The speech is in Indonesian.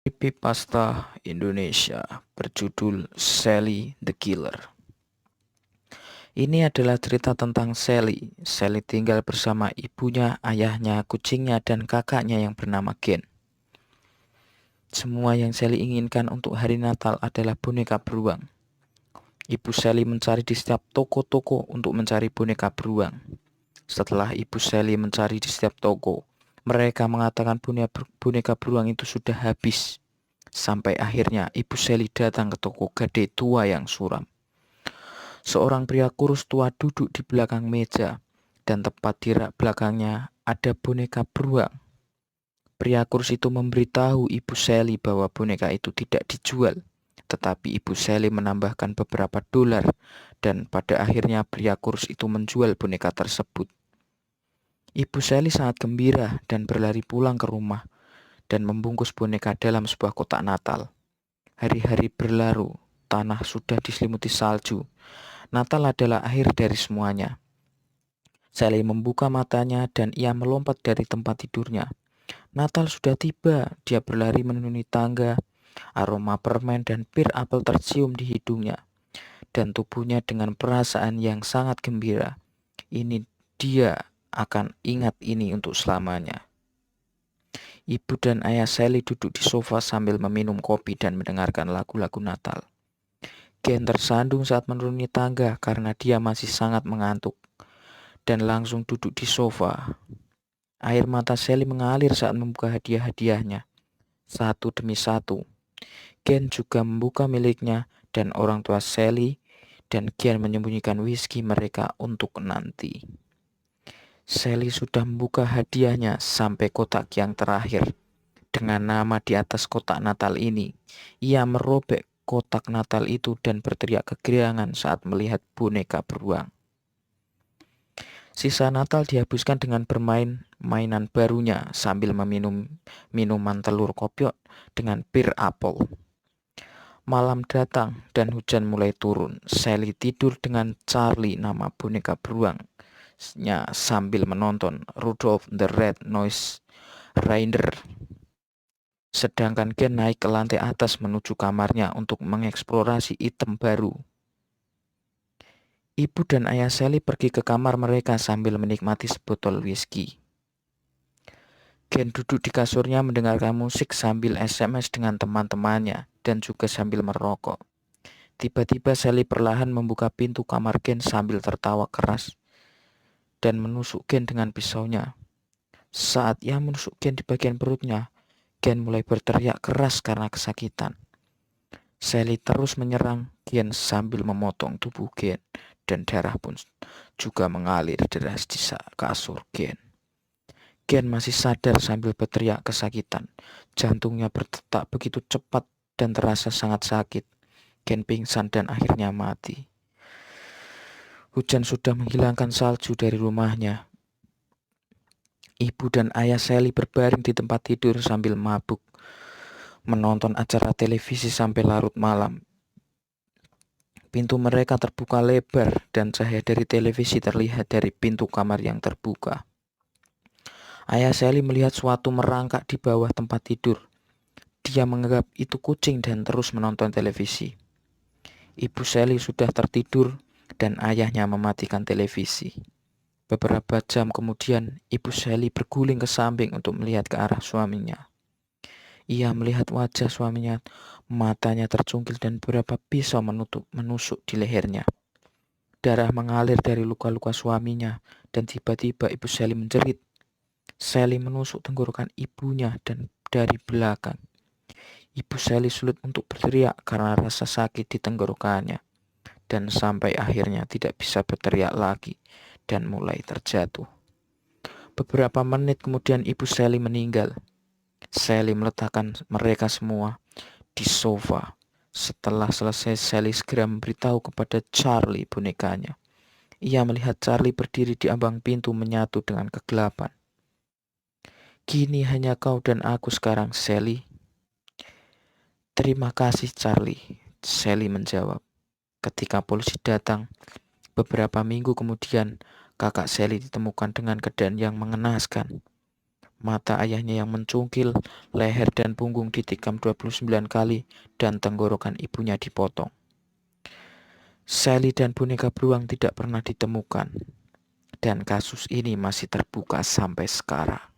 Creepypasta Indonesia berjudul Sally the Killer. Ini adalah cerita tentang Sally. Sally tinggal bersama ibunya, ayahnya, kucingnya, dan kakaknya yang bernama Ken. Semua yang Sally inginkan untuk hari Natal adalah boneka beruang. Ibu Sally mencari di setiap toko-toko untuk mencari boneka beruang. Setelah ibu Sally mencari di setiap toko, mereka mengatakan boneka beruang itu sudah habis. Sampai akhirnya Ibu Sally datang ke toko gade tua yang suram. Seorang pria kurus tua duduk di belakang meja, dan tepat di rak belakangnya ada boneka beruang. Pria kurus itu memberitahu Ibu Sally bahwa boneka itu tidak dijual, tetapi Ibu Sally menambahkan beberapa dolar, dan pada akhirnya pria kurus itu menjual boneka tersebut. Ibu Sally sangat gembira dan berlari pulang ke rumah dan membungkus boneka dalam sebuah kotak Natal. Hari-hari berlalu, tanah sudah diselimuti salju. Natal adalah akhir dari semuanya. Sally membuka matanya dan ia melompat dari tempat tidurnya. Natal sudah tiba, dia berlari menuruni tangga. Aroma permen dan pir apel tercium di hidungnya. Dan tubuhnya dengan perasaan yang sangat gembira. Ini dia akan ingat ini untuk selamanya. Ibu dan ayah Sally duduk di sofa sambil meminum kopi dan mendengarkan lagu-lagu Natal. Ken tersandung saat menuruni tangga karena dia masih sangat mengantuk dan langsung duduk di sofa. Air mata Sally mengalir saat membuka hadiah-hadiahnya, satu demi satu. Ken juga membuka miliknya dan orang tua Sally dan Ken menyembunyikan whisky mereka untuk nanti. Sally sudah membuka hadiahnya sampai kotak yang terakhir. Dengan nama di atas kotak Natal ini, ia merobek kotak Natal itu dan berteriak kegeriangan saat melihat boneka beruang. Sisa Natal dihabiskan dengan bermain mainan barunya sambil meminum minuman telur kopiok dengan pir apel. Malam datang dan hujan mulai turun. Sally tidur dengan Charlie, nama boneka beruangnya, sambil menonton Rudolph the Red-Nosed Reindeer. Sedangkan Ken naik ke lantai atas menuju kamarnya untuk mengeksplorasi item baru. Ibu dan ayah Sally pergi ke kamar mereka sambil menikmati sebotol whisky. Ken duduk di kasurnya mendengarkan musik sambil SMS dengan teman-temannya dan juga sambil merokok. Tiba-tiba Sally perlahan membuka pintu kamar Ken sambil tertawa keras dan menusuk Ken dengan pisaunya. Saat ia menusuk Ken di bagian perutnya, Ken mulai berteriak keras karena kesakitan. Sally terus menyerang Ken sambil memotong tubuh Ken dan darah pun juga mengalir deras di kasur Ken. Ken masih sadar sambil berteriak kesakitan. Jantungnya berdetak begitu cepat dan terasa sangat sakit. Ken pingsan dan akhirnya mati. Hujan sudah menghilangkan salju dari rumahnya. Ibu dan ayah Sally berbaring di tempat tidur sambil mabuk, menonton acara televisi sampai larut malam. Pintu mereka terbuka lebar dan cahaya dari televisi terlihat dari pintu kamar yang terbuka. Ayah Sally melihat suatu merangkak di bawah tempat tidur. Dia menganggap itu kucing dan terus menonton televisi. Ibu Sally sudah tertidur dan ayahnya mematikan televisi. Beberapa jam kemudian, Ibu Sally berguling ke samping untuk melihat ke arah suaminya. Ia melihat wajah suaminya, matanya tercungkil dan beberapa pisau menusuk di lehernya. Darah mengalir dari luka-luka suaminya dan tiba-tiba Ibu Sally menjerit. Sally menusuk tenggorokan ibunya dan dari belakang. Ibu Sally sulit untuk berteriak karena rasa sakit di tenggorokannya dan sampai akhirnya tidak bisa berteriak lagi dan mulai terjatuh. Beberapa menit kemudian Ibu Sally meninggal. Sally meletakkan mereka semua di sofa. Setelah selesai, Sally segera memberitahu kepada Charlie bonekanya. Ia melihat Charlie berdiri di ambang pintu menyatu dengan kegelapan. Kini hanya kau dan aku sekarang, Sally. Terima kasih, Charlie, Sally menjawab. Ketika polisi datang, beberapa minggu kemudian, kakak Sally ditemukan dengan keadaan yang mengenaskan. Mata ayahnya yang mencungkil, leher dan punggung ditikam 29 kali, dan tenggorokan ibunya dipotong. Sally dan boneka beruang tidak pernah ditemukan, dan kasus ini masih terbuka sampai sekarang.